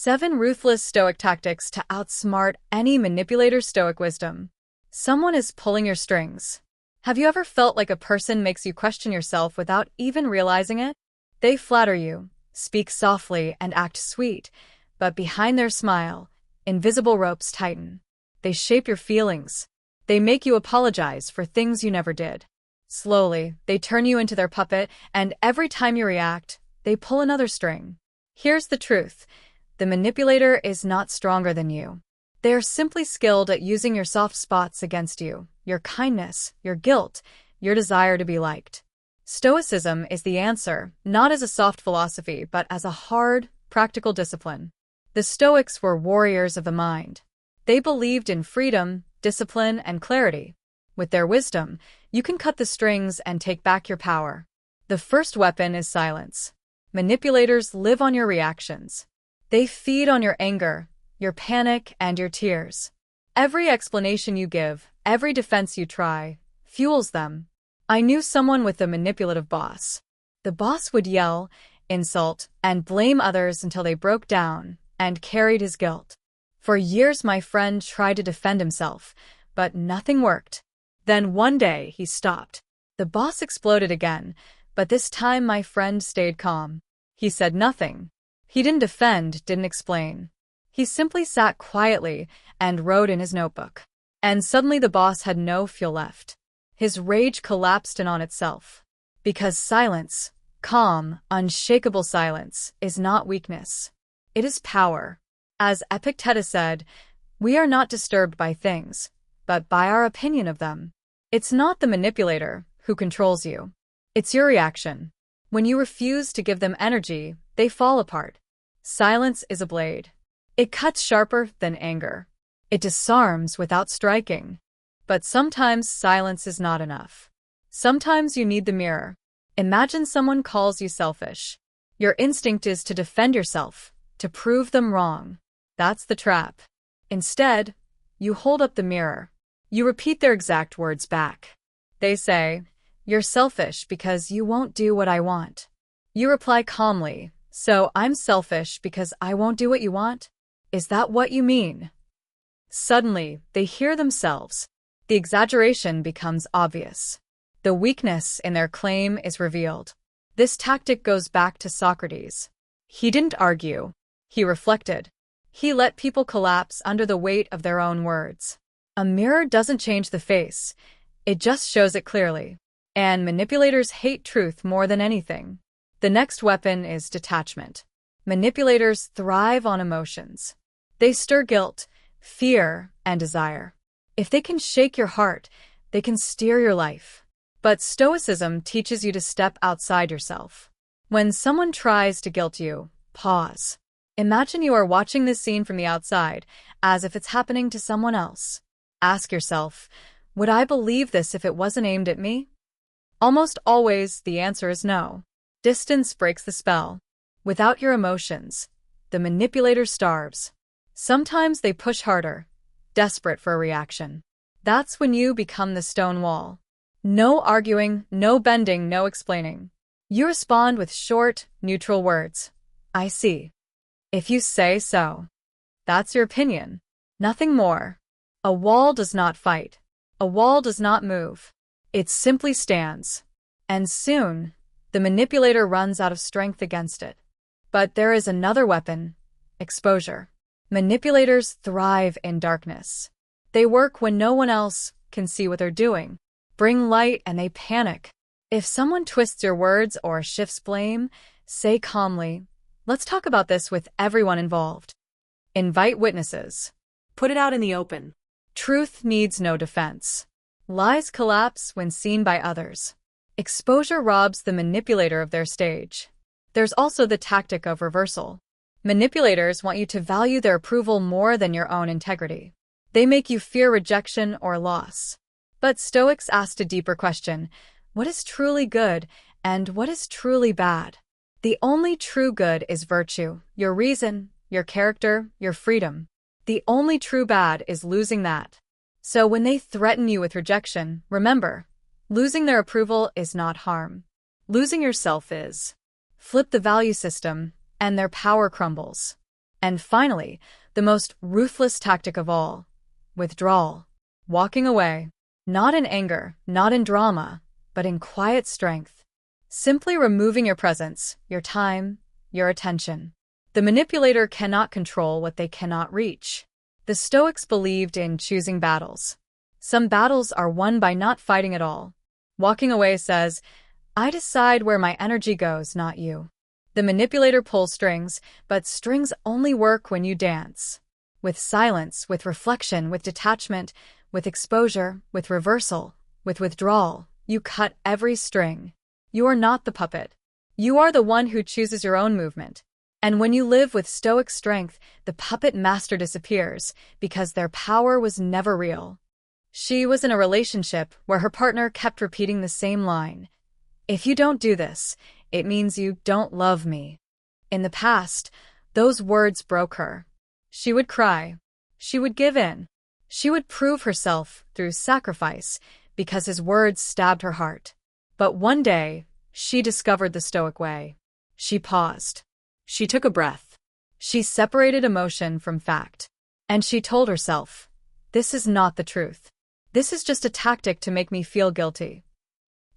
7 Ruthless Stoic Tactics to Outsmart Any Manipulator. Stoic Wisdom. Someone is pulling your strings. Have you ever felt like a person makes you question yourself without even realizing it? They flatter you, speak softly, and act sweet, but behind their smile, invisible ropes tighten. They shape your feelings. They make you apologize for things you never did. Slowly, they turn you into their puppet, and every time you react, they pull another string. Here's the truth. The manipulator is not stronger than you. They are simply skilled at using your soft spots against you, your kindness, your guilt, your desire to be liked. Stoicism is the answer, not as a soft philosophy, but as a hard, practical discipline. The Stoics were warriors of the mind. They believed in freedom, discipline, and clarity. With their wisdom, you can cut the strings and take back your power. The first weapon is silence. Manipulators live on your reactions. They feed on your anger, your panic, and your tears. Every explanation you give, every defense you try, fuels them. I knew someone with a manipulative boss. The boss would yell, insult, and blame others until they broke down and carried his guilt. For years my friend tried to defend himself, but nothing worked. Then one day he stopped. The boss exploded again, but this time my friend stayed calm. He said nothing. He didn't defend, didn't explain. He simply sat quietly and wrote in his notebook. And suddenly the boss had no fuel left. His rage collapsed in on itself. Because silence, calm, unshakable silence, is not weakness. It is power. As Epictetus said, we are not disturbed by things, but by our opinion of them. It's not the manipulator who controls you. It's your reaction. When you refuse to give them energy, they fall apart. Silence is a blade. It cuts sharper than anger. It disarms without striking. But sometimes silence is not enough. Sometimes you need the mirror. Imagine someone calls you selfish. Your instinct is to defend yourself, to prove them wrong. That's the trap. Instead, you hold up the mirror. You repeat their exact words back. They say, "You're selfish because you won't do what I want." You reply calmly, "So I'm selfish because I won't do what you want? Is that what you mean?" Suddenly, they hear themselves. The exaggeration becomes obvious. The weakness in their claim is revealed. This tactic goes back to Socrates. He didn't argue. He reflected. He let people collapse under the weight of their own words. A mirror doesn't change the face. It just shows it clearly. And manipulators hate truth more than anything. The next weapon is detachment. Manipulators thrive on emotions. They stir guilt, fear, and desire. If they can shake your heart, they can steer your life. But Stoicism teaches you to step outside yourself. When someone tries to guilt you, pause. Imagine you are watching this scene from the outside, as if it's happening to someone else. Ask yourself, would I believe this if it wasn't aimed at me? Almost always, the answer is no. Distance breaks the spell. Without your emotions, the manipulator starves. Sometimes they push harder, desperate for a reaction. That's when you become the stone wall. No arguing, no bending, no explaining. You respond with short, neutral words. I see. If you say so. That's your opinion. Nothing more. A wall does not fight. A wall does not move. It simply stands. And soon, the manipulator runs out of strength against it. But there is another weapon: exposure. Manipulators thrive in darkness. They work when no one else can see what they're doing. Bring light and they panic. If someone twists your words or shifts blame, say calmly, "Let's talk about this with everyone involved." Invite witnesses. Put it out in the open. Truth needs no defense. Lies collapse when seen by others. Exposure robs the manipulator of their stage. There's also the tactic of reversal. Manipulators want you to value their approval more than your own integrity. They make you fear rejection or loss. But Stoics asked a deeper question: what is truly good and what is truly bad? The only true good is virtue, your reason, your character, your freedom. The only true bad is losing that. So when they threaten you with rejection, remember, losing their approval is not harm. Losing yourself is. Flip the value system, and their power crumbles. And finally, the most ruthless tactic of all, withdrawal. Walking away. Not in anger, not in drama, but in quiet strength. Simply removing your presence, your time, your attention. The manipulator cannot control what they cannot reach. The Stoics believed in choosing battles. Some battles are won by not fighting at all. Walking away says, I decide where my energy goes, not you. The manipulator pulls strings, but strings only work when you dance. With silence, with reflection, with detachment, with exposure, with reversal, with withdrawal, you cut every string. You are not the puppet. You are the one who chooses your own movement. And when you live with Stoic strength, the puppet master disappears because their power was never real. She was in a relationship where her partner kept repeating the same line. If you don't do this, it means you don't love me. In the past, those words broke her. She would cry. She would give in. She would prove herself through sacrifice because his words stabbed her heart. But one day, she discovered the Stoic way. She paused. She took a breath. She separated emotion from fact. And she told herself, this is not the truth. This is just a tactic to make me feel guilty.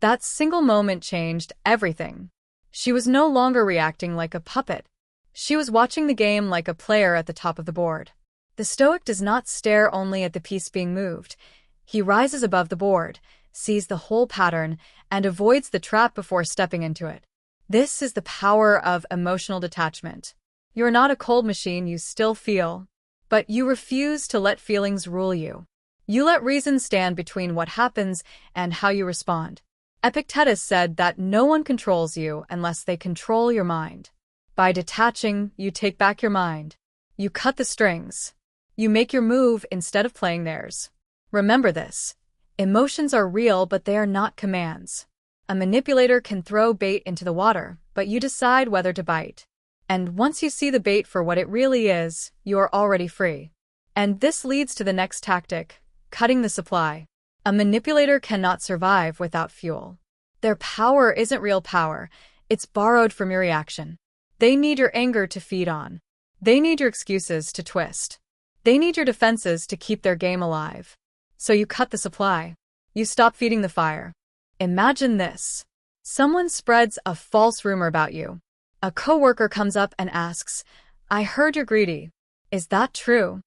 That single moment changed everything. She was no longer reacting like a puppet. She was watching the game like a player at the top of the board. The Stoic does not stare only at the piece being moved. He rises above the board, sees the whole pattern, and avoids the trap before stepping into it. This is the power of emotional detachment. You're not a cold machine, you still feel. But you refuse to let feelings rule you. You let reason stand between what happens and how you respond. Epictetus said that no one controls you unless they control your mind. By detaching, you take back your mind. You cut the strings. You make your move instead of playing theirs. Remember this. Emotions are real, but they are not commands. A manipulator can throw bait into the water, but you decide whether to bite. And once you see the bait for what it really is, you are already free. And this leads to the next tactic, cutting the supply. A manipulator cannot survive without fuel. Their power isn't real power, it's borrowed from your reaction. They need your anger to feed on. They need your excuses to twist. They need your defenses to keep their game alive. So you cut the supply. You stop feeding the fire. Imagine this. Someone spreads a false rumor about you. A coworker comes up and asks, I heard you're greedy. Is that true?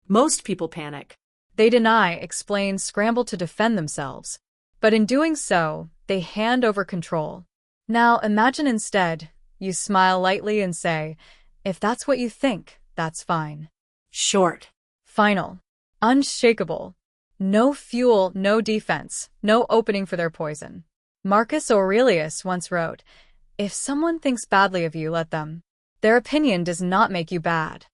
Most people panic. They deny, explain, scramble to defend themselves. But in doing so, they hand over control. Now imagine instead, you smile lightly and say, if that's what you think, that's fine. Short. Final. Unshakable. No fuel, no defense, no opening for their poison. Marcus Aurelius once wrote, if someone thinks badly of you, let them. Their opinion does not make you bad.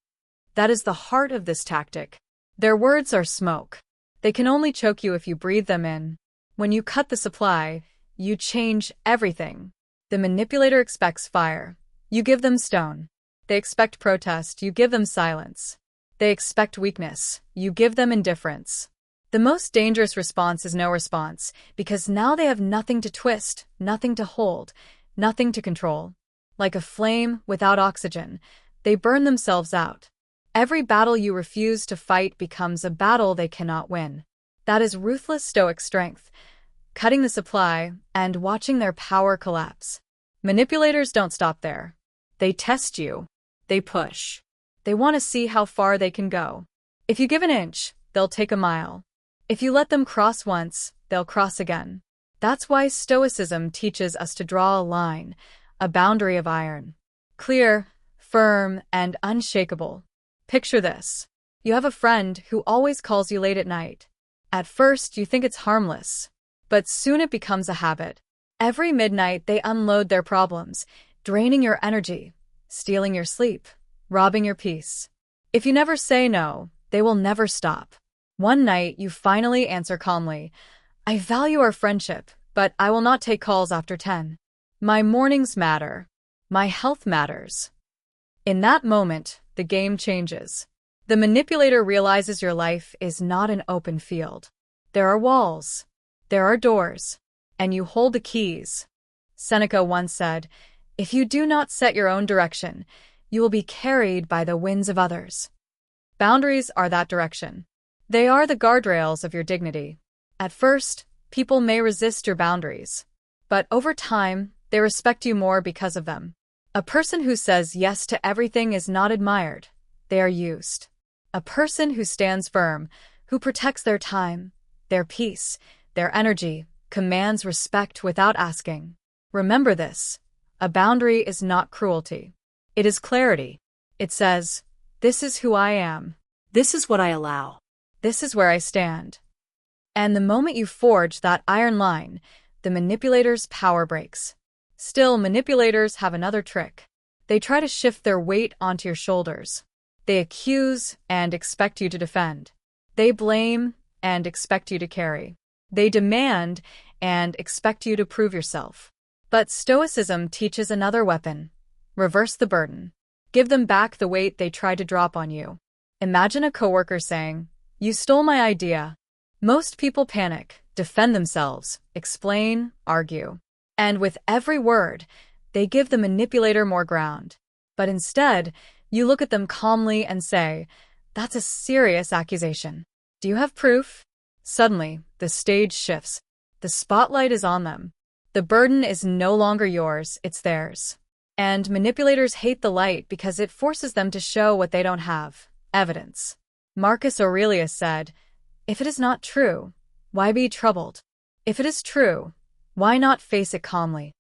That is the heart of this tactic. Their words are smoke. They can only choke you if you breathe them in. When you cut the supply, you change everything. The manipulator expects fire. You give them stone. They expect protest. You give them silence. They expect weakness. You give them indifference. The most dangerous response is no response, because now they have nothing to twist, nothing to hold, nothing to control. Like a flame without oxygen, they burn themselves out. Every battle you refuse to fight becomes a battle they cannot win. That is ruthless Stoic strength, cutting the supply and watching their power collapse. Manipulators don't stop there. They test you. They push. They want to see how far they can go. If you give an inch, they'll take a mile. If you let them cross once, they'll cross again. That's why Stoicism teaches us to draw a line, a boundary of iron. Clear, firm, and unshakable. Picture this. You have a friend who always calls you late at night. At first, you think it's harmless, but soon it becomes a habit. Every midnight, they unload their problems, draining your energy, stealing your sleep, robbing your peace. If you never say no, they will never stop. One night, you finally answer calmly, I value our friendship, but I will not take calls after 10. My mornings matter. My health matters. In that moment, the game changes. The manipulator realizes your life is not an open field. There are walls. There are doors. And you hold the keys. Seneca once said, if you do not set your own direction, you will be carried by the winds of others. Boundaries are that direction. They are the guardrails of your dignity. At first, people may resist your boundaries, but over time, they respect you more because of them. A person who says yes to everything is not admired. They are used. A person who stands firm, who protects their time, their peace, their energy, commands respect without asking. Remember this. A boundary is not cruelty. It is clarity. It says, this is who I am. This is what I allow. This is where I stand. And the moment you forge that iron line, the manipulator's power breaks. Still, manipulators have another trick. They try to shift their weight onto your shoulders. They accuse and expect you to defend. They blame and expect you to carry. They demand and expect you to prove yourself. But Stoicism teaches another weapon. Reverse the burden. Give them back the weight they tried to drop on you. Imagine a coworker saying, "You stole my idea." Most people panic, defend themselves, explain, argue. And with every word, they give the manipulator more ground. But instead, you look at them calmly and say, "That's a serious accusation. Do you have proof?" Suddenly, the stage shifts. The spotlight is on them. The burden is no longer yours, it's theirs. And manipulators hate the light because it forces them to show what they don't have: evidence. Marcus Aurelius said, "If it is not true, why be troubled? If it is true, why not face it calmly?"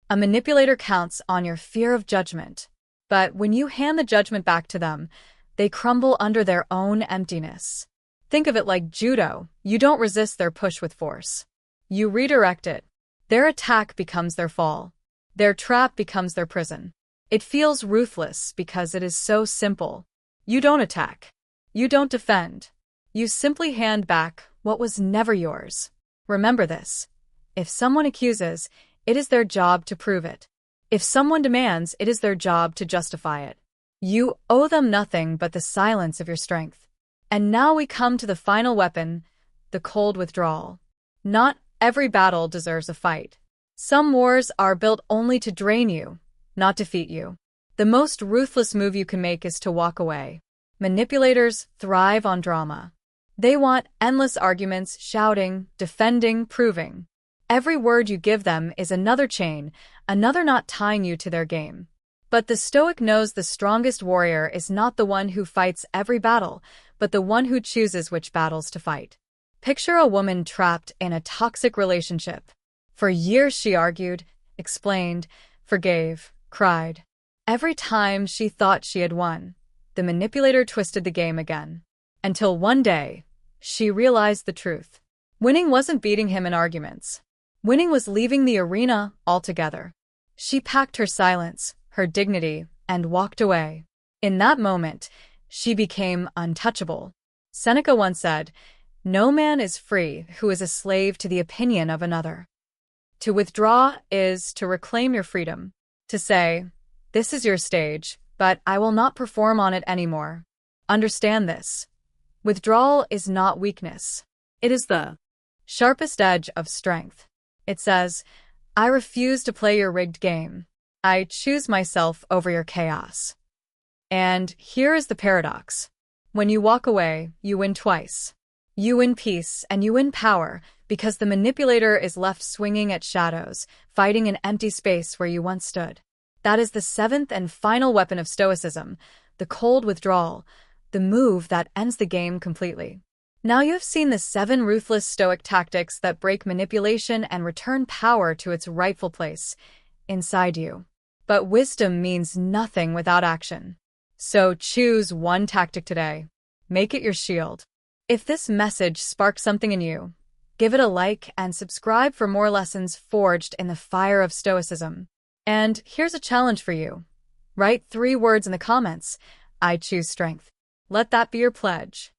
A manipulator counts on your fear of judgment. But when you hand the judgment back to them, they crumble under their own emptiness. Think of it like judo. You don't resist their push with force. You redirect it. Their attack becomes their fall. Their trap becomes their prison. It feels ruthless because it is so simple. You don't attack. You don't defend. You simply hand back what was never yours. Remember this. If someone accuses, it is their job to prove it. If someone demands, it is their job to justify it. You owe them nothing but the silence of your strength. And now we come to the final weapon, the cold withdrawal. Not every battle deserves a fight. Some wars are built only to drain you, not defeat you. The most ruthless move you can make is to walk away. Manipulators thrive on drama. They want endless arguments, shouting, defending, proving. Every word you give them is another chain, another knot tying you to their game. But the Stoic knows the strongest warrior is not the one who fights every battle, but the one who chooses which battles to fight. Picture a woman trapped in a toxic relationship. For years she argued, explained, forgave, cried. Every time she thought she had won, the manipulator twisted the game again. Until one day, she realized the truth. Winning wasn't beating him in arguments. Winning was leaving the arena altogether. She packed her silence, her dignity, and walked away. In that moment, she became untouchable. Seneca once said, "No man is free who is a slave to the opinion of another." To withdraw is to reclaim your freedom, to say, "This is your stage, but I will not perform on it anymore." Understand this. Withdrawal is not weakness. It is the sharpest edge of strength. It says, "I refuse to play your rigged game. I choose myself over your chaos." And here is the paradox. When you walk away, you win twice. You win peace and you win power because the manipulator is left swinging at shadows, fighting an empty space where you once stood. That is the seventh and final weapon of Stoicism, the cold withdrawal, the move that ends the game completely. Now you have seen the 7 ruthless Stoic tactics that break manipulation and return power to its rightful place, inside you. But wisdom means nothing without action. So choose one tactic today. Make it your shield. If this message sparked something in you, give it a like and subscribe for more lessons forged in the fire of Stoicism. And here's a challenge for you. Write 3 words in the comments. I choose strength. Let that be your pledge.